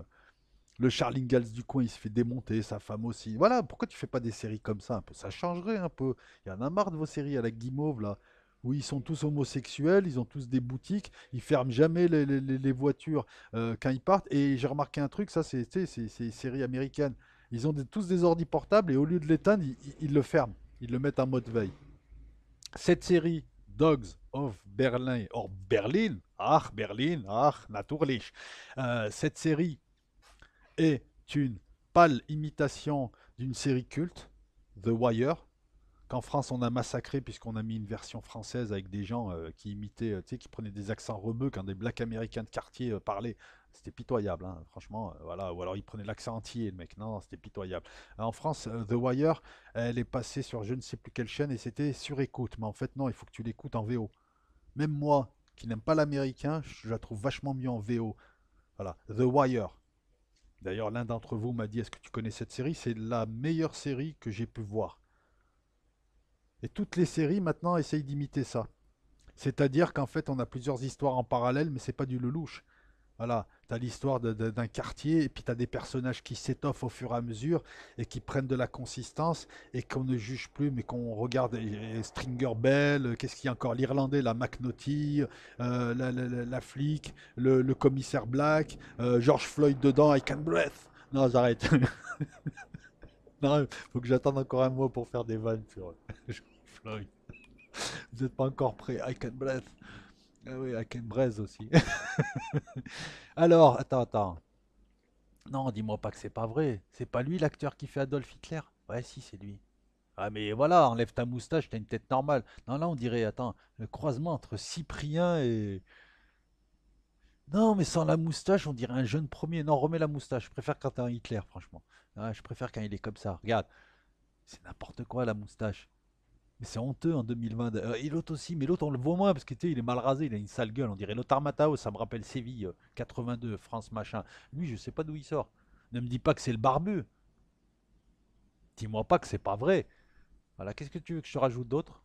Le Charlie Gals du coin, il se fait démonter, sa femme aussi. Voilà, pourquoi tu fais pas des séries comme ça un peu? Ça changerait un peu. Il y en a marre de vos séries à la Guimauve, là, où ils sont tous homosexuels, ils ont tous des boutiques, ils ferment jamais les voitures quand ils partent. Et j'ai remarqué un truc, ça, c'est les séries américaines. Ils ont tous des ordi portables et au lieu de l'éteindre, ils le ferment. Ils le mettent en mode veille. Cette série, Dogs of Berlin, or Berlin, ach, natürlich. Cette série est une pâle imitation d'une série culte, The Wire, qu'en France on a massacré puisqu'on a mis une version française avec des gens qui imitaient, tu sais, qui prenaient des accents rebeux quand des blacks américains de quartier parlaient. C'était pitoyable, hein, franchement, voilà. Ou alors ils prenaient l'accent entier, le mec. Non, c'était pitoyable. En France, The Wire, elle est passée sur je ne sais plus quelle chaîne et c'était sur écoute. Mais en fait, non, il faut que tu l'écoutes en VO. Même moi, qui n'aime pas l'américain, je la trouve vachement mieux en VO. Voilà, The Wire. D'ailleurs, l'un d'entre vous m'a dit, est-ce que tu connais cette série? C'est la meilleure série que j'ai pu voir. Et toutes les séries maintenant essayent d'imiter ça. C'est-à-dire qu'en fait, on a plusieurs histoires en parallèle, mais c'est pas du lelouch. Voilà, tu as l'histoire d'un quartier, et puis tu as des personnages qui s'étoffent au fur et à mesure, et qui prennent de la consistance, et qu'on ne juge plus, mais qu'on regarde Stringer Bell, qu'est-ce qu'il y a encore, l'Irlandais, la McNaughty, la flic, le commissaire Black, George Floyd dedans, I can breath. Non, j'arrête. Non, faut que j'attende encore un mois pour faire des vannes sur George Floyd. Vous n'êtes pas encore prêts, I can breath. Ah oui, I can breath aussi. Alors, attends. Non, dis-moi pas que c'est pas vrai. C'est pas lui l'acteur qui fait Adolf Hitler? Ouais, si, c'est lui. Ah, mais voilà, enlève ta moustache, t'as une tête normale. Non, là, on dirait, attends, le croisement entre Cyprien et. Non, mais sans la moustache, on dirait un jeune premier. Non, remets la moustache. Je préfère quand t'as un Hitler, franchement. Ouais, je préfère quand il est comme ça. Regarde, c'est n'importe quoi la moustache. Mais c'est honteux en 2020. Et l'autre aussi, mais l'autre on le voit moins parce que tu sais, il est mal rasé, il a une sale gueule. On dirait Lothar Matthäus, ça me rappelle Séville, 82, France machin. Lui, je sais pas d'où il sort. Ne me dis pas que c'est le barbu. Dis-moi pas que c'est pas vrai. Voilà, qu'est-ce que tu veux que je te rajoute d'autre?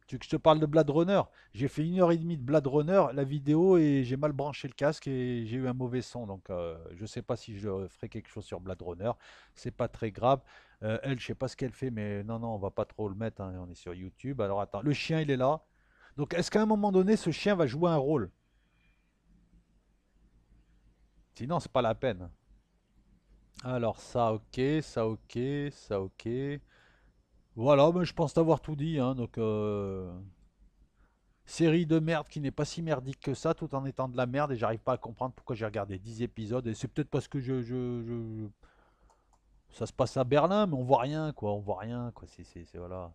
Tu veux que je te parle de Blade Runner? J'ai fait 1 heure et demie de Blade Runner, la vidéo, et j'ai mal branché le casque et j'ai eu un mauvais son. Donc, je sais pas si je ferai quelque chose sur Blade Runner. C'est pas très grave. Elle, je sais pas ce qu'elle fait, mais non, non, on va pas trop le mettre, hein. On est sur YouTube. Alors, attends, le chien, il est là. Donc, est-ce qu'à un moment donné, ce chien va jouer un rôle? Sinon, c'est pas la peine. Alors, ça, ok, ça, ok, ça, ok. Voilà, ben, je pense t'avoir tout dit, hein. Donc, série de merde qui n'est pas si merdique que ça, tout en étant de la merde, et j'arrive pas à comprendre pourquoi j'ai regardé 10 épisodes. Et c'est peut-être parce que ça se passe à Berlin, mais on voit rien, quoi. On voit rien, quoi. Voilà.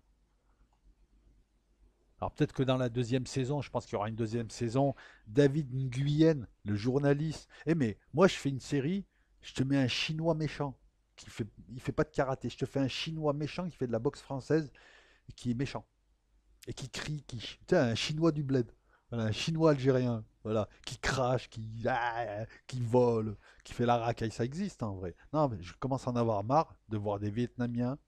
Alors peut-être que dans la deuxième saison, je pense qu'il y aura une deuxième saison, David Nguyen, le journaliste. Eh mais moi je fais une série, je te mets un Chinois méchant il fait pas de karaté. Je te fais un Chinois méchant qui fait de la boxe française et qui est méchant et qui crie, tu sais, un Chinois du bled, voilà, un Chinois algérien, voilà, qui crache, qui vole, qui fait la racaille. Ça existe, hein, en vrai. Non, mais je commence à en avoir marre de voir des Vietnamiens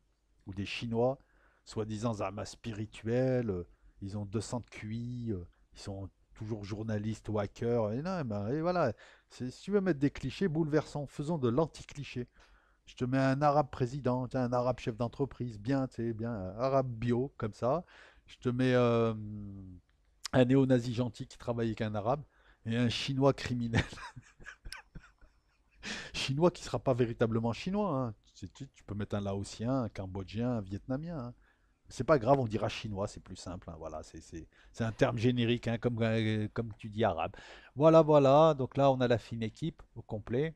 ou des Chinois, soi-disant amas spirituels, ils ont 200 de QI, ils sont toujours journalistes ou hackers. Et non, ben, et voilà. Si tu veux mettre des clichés bouleversants, faisons de l'anti-cliché. Je te mets un arabe président, tiens, un arabe chef d'entreprise, bien, tu sais, bien, un arabe bio, comme ça. Je te mets un néo-nazi gentil qui travaille avec un arabe et un chinois criminel. Chinois qui sera pas véritablement chinois, hein. Tu peux mettre un laotien, un cambodgien, un vietnamien, hein. C'est pas grave, on dira chinois, c'est plus simple, hein. Voilà, c'est un terme générique, hein, comme tu dis arabe. Voilà, voilà. Donc là, on a la fine équipe au complet.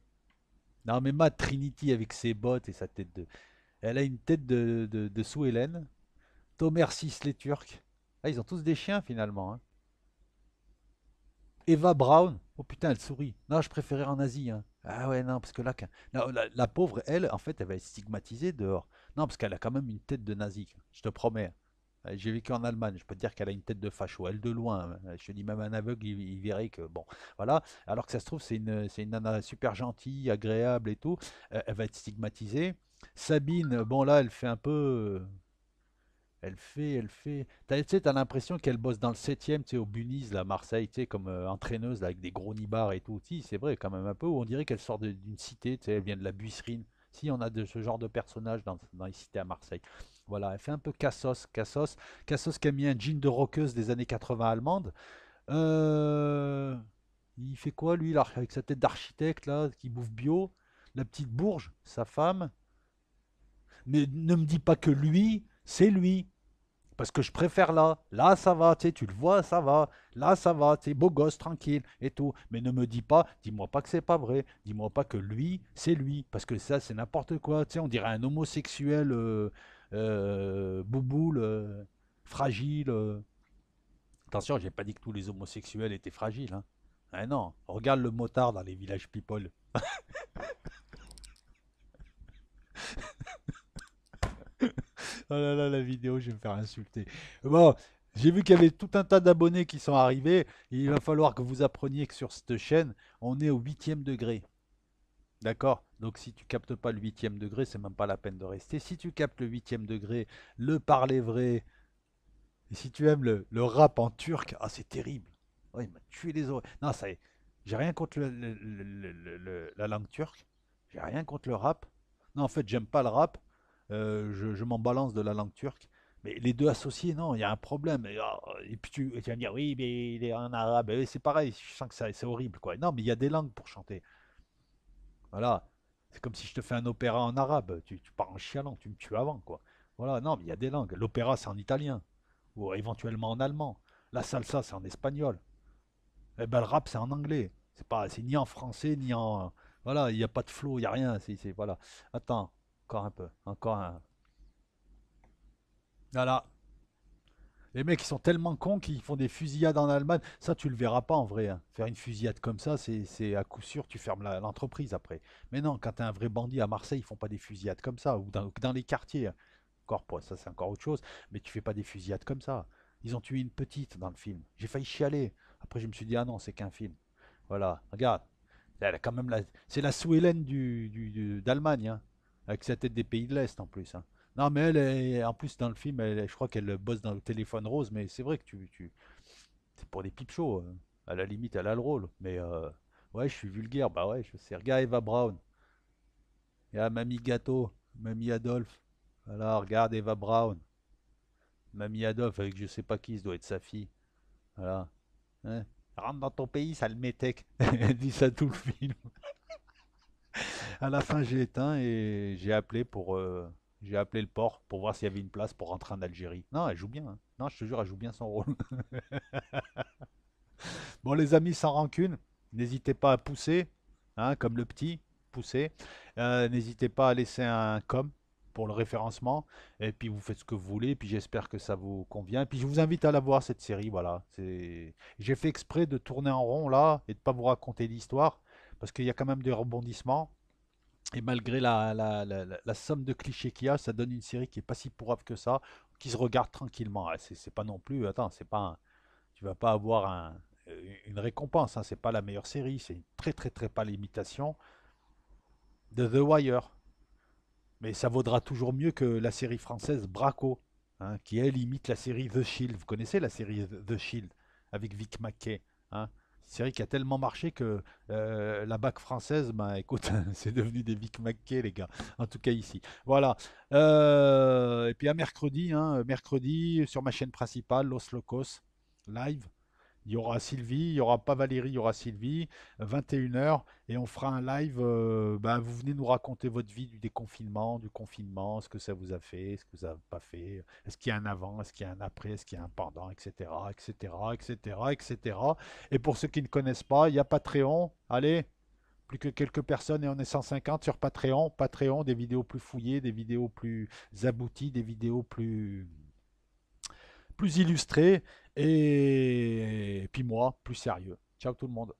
Non, mais Matt Trinity avec ses bottes et sa tête de. Elle a une tête de Sue Ellen. Tomer Sis les Turcs. Ah, ils ont tous des chiens finalement, hein. Eva Braun. Oh putain, elle sourit. Non, je préférais en Asie, hein. Ah ouais, non, parce que là, la pauvre, elle, en fait, elle va être stigmatisée dehors. Non, parce qu'elle a quand même une tête de nazi, je te promets. J'ai vécu en Allemagne, je peux te dire qu'elle a une tête de facho, elle de loin, hein. Je te dis, même un aveugle, il verrait que, bon, voilà. Alors que ça se trouve, c'est une nana super gentille, agréable et tout. Elle va être stigmatisée. Sabine, bon là, elle fait un peu. Elle fait. Tu sais, t'as l'impression qu'elle bosse dans le 7e, tu sais, au Bunise, là, Marseille, tu sais, comme entraîneuse, là, avec des gros nibards et tout. Si, c'est vrai, quand même un peu. Où on dirait qu'elle sort d'une cité, tu sais, elle vient de la Buisserine. Si, on a de ce genre de personnage dans les cités à Marseille. Voilà, elle fait un peu Cassos qui a mis un jean de rockeuse des années 80 allemande. Euh, Il fait quoi, lui, là, avec sa tête d'architecte, là, qui bouffe bio? La petite Bourge, sa femme. Mais ne me dis pas que lui, c'est lui. Parce que je préfère là. Là, ça va, tu sais, tu le vois, ça va. Là, ça va, tu sais, beau gosse, tranquille et tout. Mais ne me dis pas, dis-moi pas que c'est pas vrai. Dis-moi pas que lui, c'est lui. Parce que ça, c'est n'importe quoi. Tu sais, on dirait un homosexuel bouboule, fragile. Attention, j'ai pas dit que tous les homosexuels étaient fragiles, hein. Ah non, regarde le motard dans les villages people. Oh là là, la vidéo, je vais me faire insulter. Bon, j'ai vu qu'il y avait tout un tas d'abonnés qui sont arrivés. Et il va falloir que vous appreniez que sur cette chaîne, on est au 8e degré. D'accord? Donc si tu captes pas le 8e degré, c'est même pas la peine de rester. Si tu captes le 8e degré, le parler vrai, et si tu aimes le rap en turc, ah c'est terrible. Oh, il m'a tué les oreilles. Non, ça y est. J'ai rien contre la langue turque. J'ai rien contre le rap. Non, en fait, j'aime pas le rap. Je m'en balance de la langue turque. Mais les deux associés, non, il y a un problème. Et puis tu vas me dire, oui, mais il est en arabe. C'est pareil, je sens que c'est horrible, quoi. Non, mais il y a des langues pour chanter. Voilà. C'est comme si je te fais un opéra en arabe. Tu pars en chialant, tu me tues avant, quoi. Voilà, non, mais il y a des langues. L'opéra, c'est en italien. Ou éventuellement en allemand. La salsa, c'est en espagnol. Eh ben, le rap, c'est en anglais. C'est ni en français, ni en. Voilà, il n'y a pas de flow, il n'y a rien. Voilà. Attends, encore un peu. Encore un. Voilà. Les mecs, ils sont tellement cons qu'ils font des fusillades en Allemagne. Ça, tu le verras pas en vrai, hein. Faire une fusillade comme ça, c'est à coup sûr, tu fermes l'entreprise après. Mais non, quand t'es un vrai bandit à Marseille, ils font pas des fusillades comme ça. Ou dans les quartiers. Encore pas, ça c'est encore autre chose. Mais tu fais pas des fusillades comme ça. Ils ont tué une petite dans le film. J'ai failli chialer. Après, je me suis dit, ah non, c'est qu'un film. Voilà, regarde. Elle a quand même c'est la Sue Ellen d'Allemagne, hein, avec sa tête des pays de l'Est en plus, hein. Non, mais en plus dans le film, je crois qu'elle bosse dans le téléphone rose, mais c'est vrai que c'est pour des pipe shows. À la limite, elle a le rôle. Mais ouais, je suis vulgaire, bah ouais, je sais. Regarde Eva Braun. Il y a Mamie Gâteau, Mamie Adolphe. Voilà, regarde Eva Braun. Mamie Adolphe avec je sais pas qui, ça doit être sa fille. Voilà. Hein. Rentre dans ton pays, ça le métèque. Elle dit ça tout le film. À la fin, j'ai éteint et j'ai appelé le port pour voir s'il y avait une place pour rentrer en Algérie. Non, elle joue bien, hein. Non, je te jure, elle joue bien son rôle. Bon, les amis, sans rancune, n'hésitez pas à pousser, hein, comme le petit, pousser. N'hésitez pas à laisser un com pour le référencement. Et puis vous faites ce que vous voulez. Et puis j'espère que ça vous convient. Et puis je vous invite à la voir cette série. Voilà. J'ai fait exprès de tourner en rond là et de pas vous raconter l'histoire parce qu'il y a quand même des rebondissements. Et malgré la somme de clichés qu'il y a, ça donne une série qui est pas si pourrave que ça, qui se regarde tranquillement. Ah, c'est pas non plus, attends, c'est pas, tu vas pas avoir une récompense, hein, c'est pas la meilleure série, c'est une très très très pâle imitation de The Wire. Mais ça vaudra toujours mieux que la série française Braco, hein, qui elle imite la série The Shield. Vous connaissez la série The Shield avec Vic Mackey, hein? Une série qui a tellement marché que la BAC française, bah écoute, c'est devenu des Vic Mackey, les gars. En tout cas ici. Voilà. Et puis à mercredi, hein, mercredi sur ma chaîne principale, Los Locos, live. Il y aura Sylvie, il n'y aura pas Valérie, il y aura Sylvie, 21 h, et on fera un live. Bah, vous venez nous raconter votre vie du déconfinement, du confinement, ce que ça vous a fait, ce que ça n'a pas fait, est-ce qu'il y a un avant, est-ce qu'il y a un après, est-ce qu'il y a un pendant, etc., etc., etc., etc. Et pour ceux qui ne connaissent pas, il y a Patreon. Allez, plus que quelques personnes et on est 150 sur Patreon. Patreon, des vidéos plus fouillées, des vidéos plus abouties, des vidéos plus illustrées, et puis moi, plus sérieux. Ciao tout le monde.